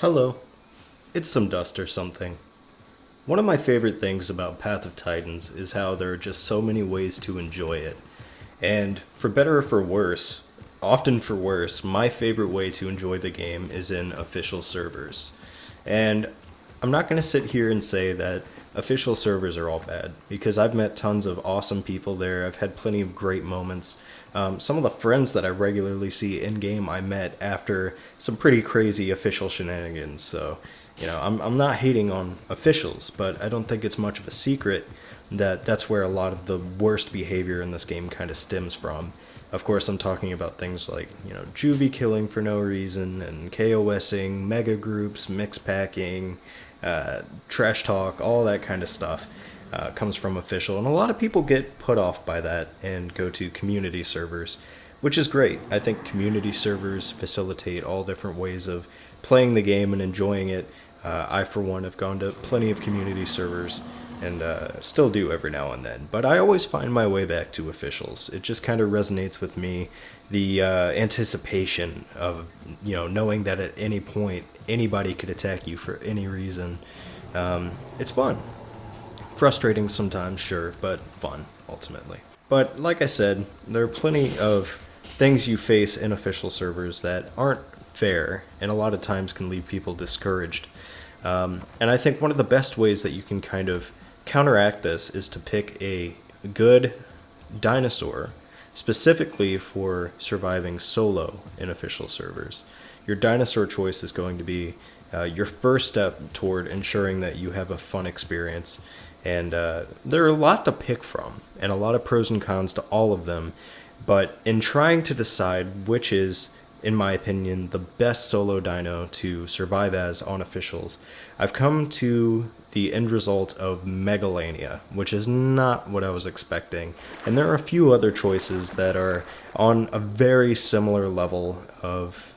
Hello, it's some dust or something. One of my favorite things about Path of Titans is how there are just so many ways to enjoy it. And for better or for worse, often for worse, my favorite way to enjoy the game is in official servers. And I'm not going to sit here and say that official servers are all bad, because I've met tons of awesome people there. I've had plenty of great moments. Some of the friends that I regularly see in game I met after some pretty crazy official shenanigans. So, I'm not hating on officials, but I don't think it's much of a secret that that's where a lot of the worst behavior in this game kind of stems from. Of course, I'm talking about things like, juvie killing for no reason, and KOSing, mega groups, mix packing, trash talk, all that kind of stuff comes from official. And a lot of people get put off by that and go to community servers, which is great. I think community servers facilitate all different ways of playing the game and enjoying it. I, for one, have gone to plenty of community servers and still do every now and then. But I always find my way back to officials. It just kind of resonates with me. The anticipation of knowing that at any point anybody could attack you for any reason. It's fun. Frustrating sometimes, sure, but fun ultimately. But like I said, there are plenty of things you face in official servers that aren't fair and a lot of times can leave people discouraged. And I think one of the best ways that you can kind of counteract this is to pick a good dinosaur specifically for surviving solo in official servers. Your dinosaur choice is going to be your first step toward ensuring that you have a fun experience. And there are a lot to pick from, and a lot of pros and cons to all of them. But in trying to decide which is, in my opinion, the best solo dino to survive as on officials, I've come to the end result of Megalania, which is not what I was expecting. And there are a few other choices that are on a very similar level of,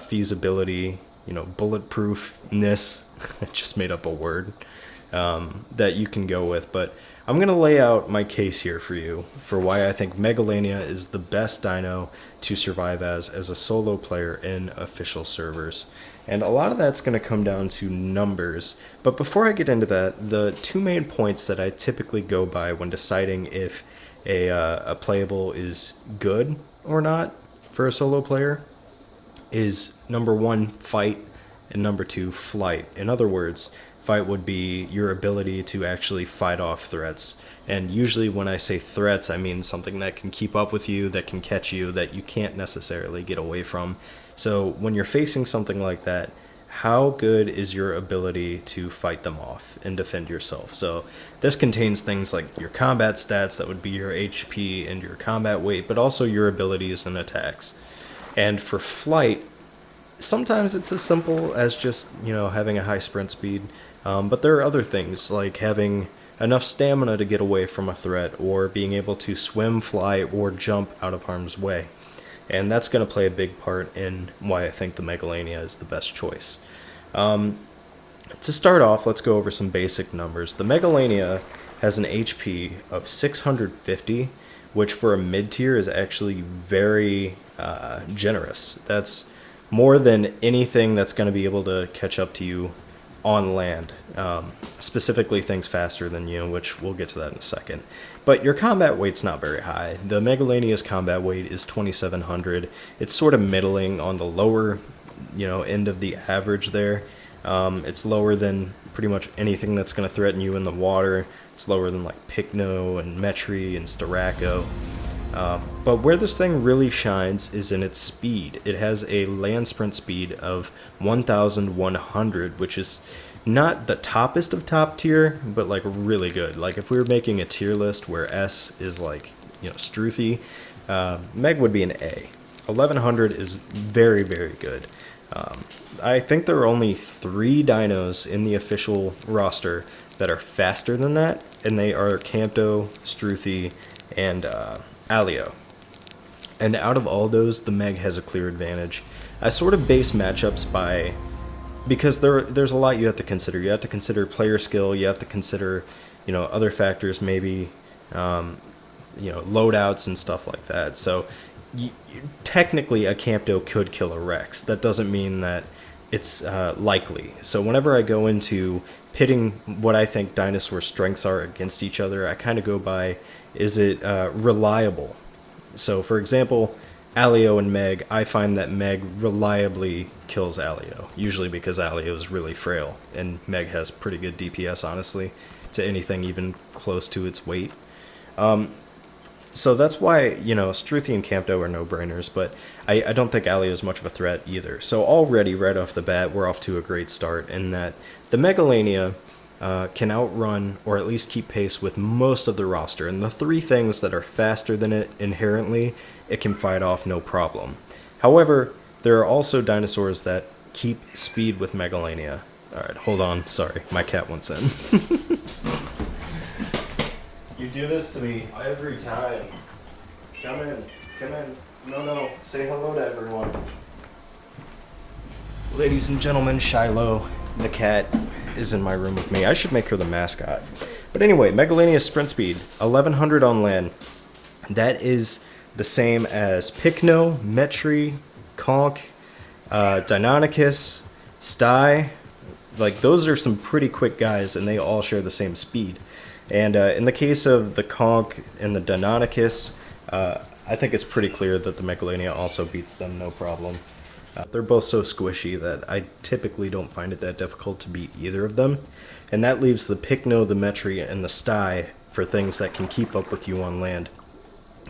feasibility, bulletproofness. I just made up a word that you can go with. But I'm going to lay out my case here for you for why I think Megalania is the best dino to survive as a solo player in official servers. And a lot of that's going to come down to numbers. But before I get into that, the two main points that I typically go by when deciding if a playable is good or not for a solo player is number one, fight, and number two, flight. In other words, fight would be your ability to actually fight off threats. And usually when I say threats, I mean something that can keep up with you, that can catch you, that you can't necessarily get away from. So when you're facing something like that, how good is your ability to fight them off and defend yourself? So this contains things like your combat stats, that would be your HP and your combat weight, but also your abilities and attacks. And for flight, sometimes it's as simple as just, having a high sprint speed. But there are other things like having enough stamina to get away from a threat, or being able to swim, fly, or jump out of harm's way. And that's going to play a big part in why I think the Megalania is the best choice. To start off, let's go over some basic numbers. The Megalania has an HP of 650, which for a mid-tier is actually very generous. That's more than anything that's going to be able to catch up to you on land, specifically things faster than you, which we'll get to that in a second. But your combat weight's not very high. The Megalania's combat weight is 2,700. It's sort of middling on the lower, end of the average there. It's lower than pretty much anything that's going to threaten you in the water. It's lower than like Pycno and Metri and Styraco. But where this thing really shines is in its speed. It has a land sprint speed of 1,100, which is not the toppest of top tier, but like really good. Like if we were making a tier list where S is like, Struthy, Meg would be an A. 1,100 is very, very good. I think there are only 3 dinos in the official roster that are faster than that, and they are Campto, Struthy, and Alio. And out of all those, the Meg has a clear advantage. I sort of base matchups by, because there's a lot you have to consider. You have to consider player skill. You have to consider, other factors, maybe, loadouts and stuff like that. So technically, a Campto could kill a Rex. That doesn't mean that it's likely. So whenever I go into pitting what I think dinosaur strengths are against each other, I kind of go by, is it reliable? So for example, Alio and Meg, I find that Meg reliably kills Alio, usually because Alio is really frail, and Meg has pretty good DPS, honestly, to anything even close to its weight. So that's why, Struthi and Campto are no-brainers, but I don't think Alio is much of a threat either. So already, right off the bat, we're off to a great start in that the Megalania can outrun or at least keep pace with most of the roster. And the three things that are faster than it inherently, it can fight off no problem. However, there are also dinosaurs that keep speed with Megalania. Alright, hold on. Sorry, my cat wants in. You do this to me every time. Come in. No. Say hello to everyone. Ladies and gentlemen, Shiloh, the cat, is in my room with me. I should make her the mascot. But anyway, Megalania sprint speed, 1100 on land. That is the same as Pycno, Metri, Conch, Deinonychus, Sty. Like, those are some pretty quick guys, and they all share the same speed. And in the case of the Conch and the Deinonychus, I think it's pretty clear that the Megalania also beats them, no problem. They're both so squishy that I typically don't find it that difficult to beat either of them. And that leaves the Pycno, the Metri, and the Sty for things that can keep up with you on land.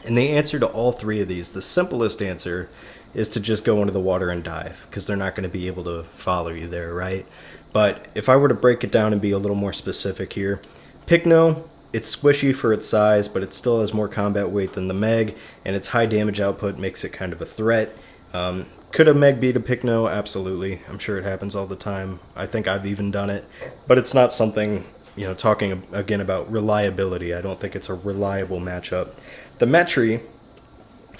And the answer to all three of these, the simplest answer, is to just go into the water and dive, because they're not going to be able to follow you there, right? But if I were to break it down and be a little more specific here, Pycno, it's squishy for its size, but it still has more combat weight than the Meg, and its high damage output makes it kind of a threat. Could a Meg beat a Pycno? Absolutely. I'm sure it happens all the time. I think I've even done it. But it's not something, talking again about reliability, I don't think it's a reliable matchup. The Metri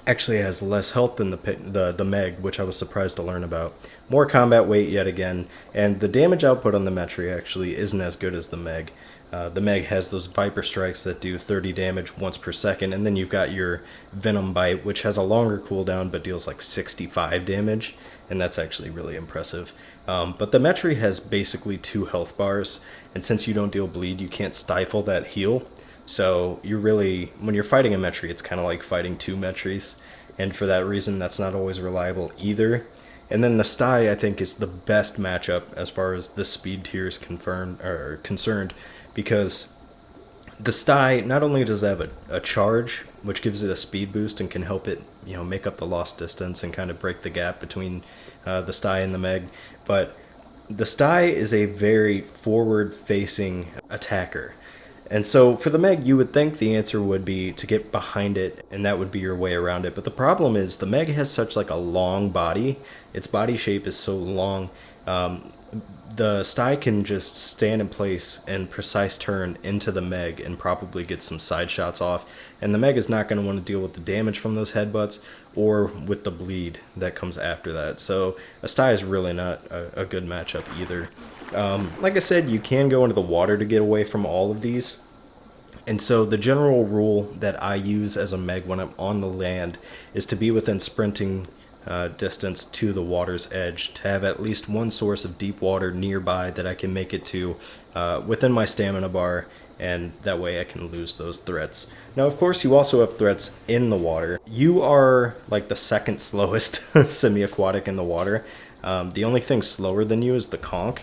actually has less health than the Meg, which I was surprised to learn about. More combat weight yet again, and the damage output on the Metri actually isn't as good as the Meg. The Meg has those Viper Strikes that do 30 damage once per second, and then you've got your Venom Bite, which has a longer cooldown but deals like 65 damage, and that's actually really impressive. But the Metri has basically 2 health bars, and since you don't deal bleed, you can't stifle that heal. So you're really, when you're fighting a Metri, it's kind of like fighting 2 Metris, and for that reason, that's not always reliable either. And then the Sty, I think, is the best matchup as far as the speed tier is concerned, because the Sty not only does it have a charge, which gives it a speed boost and can help it, make up the lost distance and kind of break the gap between the Sty and the Meg, but the Sty is a very forward-facing attacker. And so for the Meg, you would think the answer would be to get behind it, and that would be your way around it. But the problem is the Meg has such like a long body. Its body shape is so long. The Sty can just stand in place and precise turn into the Meg and probably get some side shots off. And the Meg is not going to want to deal with the damage from those headbutts or with the bleed that comes after that. So a Sty is really not a good matchup either. Like I said, you can go into the water to get away from all of these. And so the general rule that I use as a Meg when I'm on the land is to be within sprinting distance to the water's edge, to have at least one source of deep water nearby that I can make it to within my stamina bar, and that way I can lose those threats. Now, of course, you also have threats in the water. You are like the second slowest semi-aquatic in the water. The only thing slower than you is the Conch.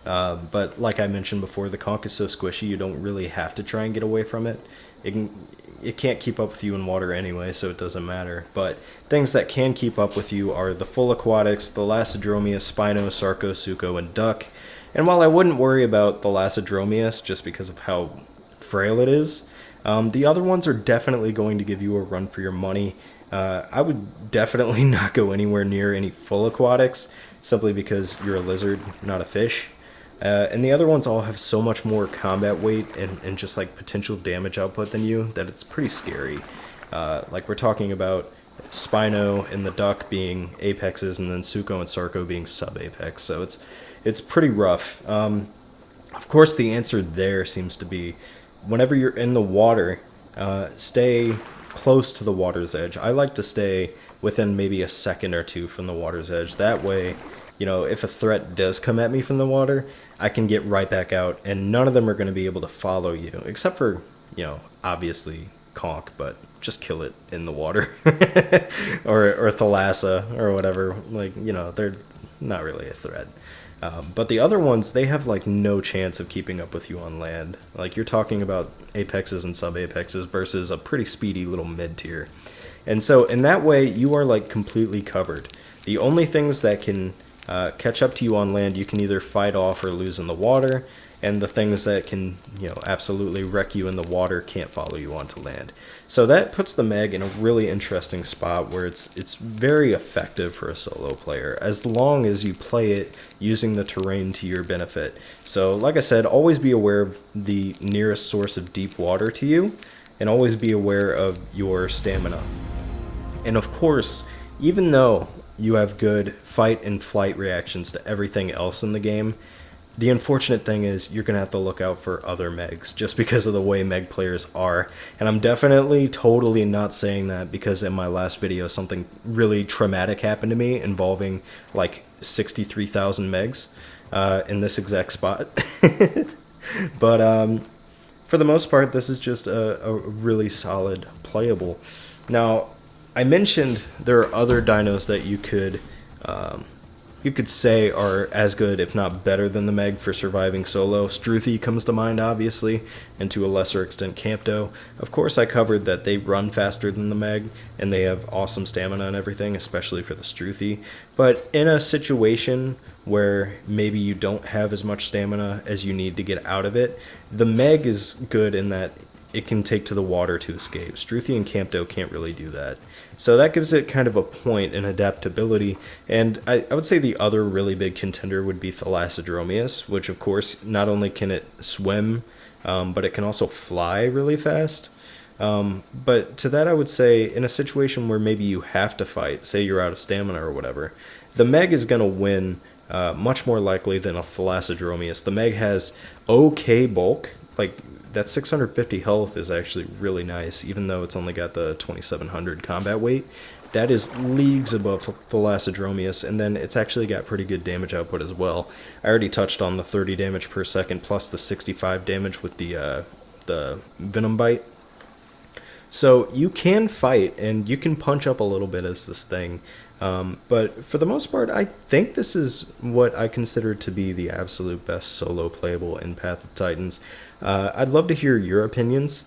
But like I mentioned before, the Conch is so squishy you don't really have to try and get away from it. It can't keep up with you in water anyway, so it doesn't matter. But things that can keep up with you are the full aquatics, the Lacidromius, Spino, Sarco, Suco, and Duck. And while I wouldn't worry about the Lacidromius just because of how frail it is, the other ones are definitely going to give you a run for your money. I would definitely not go anywhere near any full aquatics, simply because you're a lizard, not a fish. And the other ones all have so much more combat weight and just like potential damage output than you that it's pretty scary. Like we're talking about Spino and the Duck being apexes, and then Suco and Sarco being sub-apex, so it's pretty rough. Of course, the answer there seems to be whenever you're in the water, stay close to the water's edge. I like to stay within maybe a second or two from the water's edge. That way, you know, if a threat does come at me from the water, I can get right back out, and none of them are going to be able to follow you, except for, you know, obviously conch, but just kill it in the water. or thalassa or whatever. Like, you know, they're not really a threat. But the other ones, they have like no chance of keeping up with you on land. Like, you're talking about apexes and sub-apexes versus a pretty speedy little mid-tier. And so in that way, you are like completely covered. The only things that can catch up to you on land, you can either fight off or lose in the water, and the things that can, you know, absolutely wreck you in the water can't follow you onto land. So that puts the Meg in a really interesting spot where it's very effective for a solo player, as long as you play it using the terrain to your benefit. So like I said, always be aware of the nearest source of deep water to you, and always be aware of your stamina. And of course, even though you have good fight and flight reactions to everything else in the game, the unfortunate thing is you're going to have to look out for other Megs just because of the way Meg players are. And I'm definitely totally not saying that because in my last video something really traumatic happened to me involving like 63,000 Megs in this exact spot. But for the most part, this is just a really solid playable. Now, I mentioned there are other dinos that you could say are as good, if not better than the Meg for surviving solo. Struthy comes to mind, obviously, and to a lesser extent Campto. Of course, I covered that they run faster than the Meg, and they have awesome stamina and everything, especially for the Struthy. But in a situation where maybe you don't have as much stamina as you need to get out of it, the Meg is good in that it can take to the water to escape. Struthy and Campto can't really do that. So that gives it kind of a point in adaptability. And I would say the other really big contender would be Thalassadromius, which of course not only can it swim, but it can also fly really fast. But to that I would say, in a situation where maybe you have to fight, say you're out of stamina or whatever, the Meg is going to win much more likely than a Thalassadromius. The Meg has okay bulk, like that 650 health is actually really nice, even though it's only got the 2700 combat weight. That is leagues above Thalassadromius, and then it's actually got pretty good damage output as well. I already touched on the 30 damage per second plus the 65 damage with the Venom Bite. So you can fight, and you can punch up a little bit as this thing. But for the most part, I think this is what I consider to be the absolute best solo playable in Path of Titans. I'd love to hear your opinions.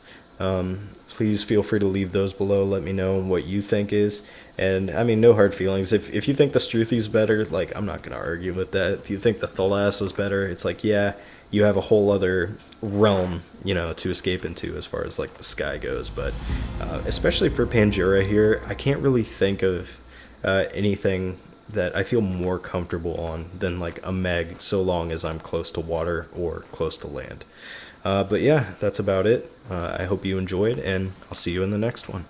Please feel free to leave those below. Let me know what you think is. And, I mean, no hard feelings. If you think the Struthy's better, like, I'm not going to argue with that. If you think the Thalassa's better, it's like, yeah, you have a whole other realm, you know, to escape into as far as, like, the sky goes. But especially for Pangera here, I can't really think of anything that I feel more comfortable on than, like, a Meg, so long as I'm close to water or close to land. But yeah, that's about it. I hope you enjoyed, and I'll see you in the next one.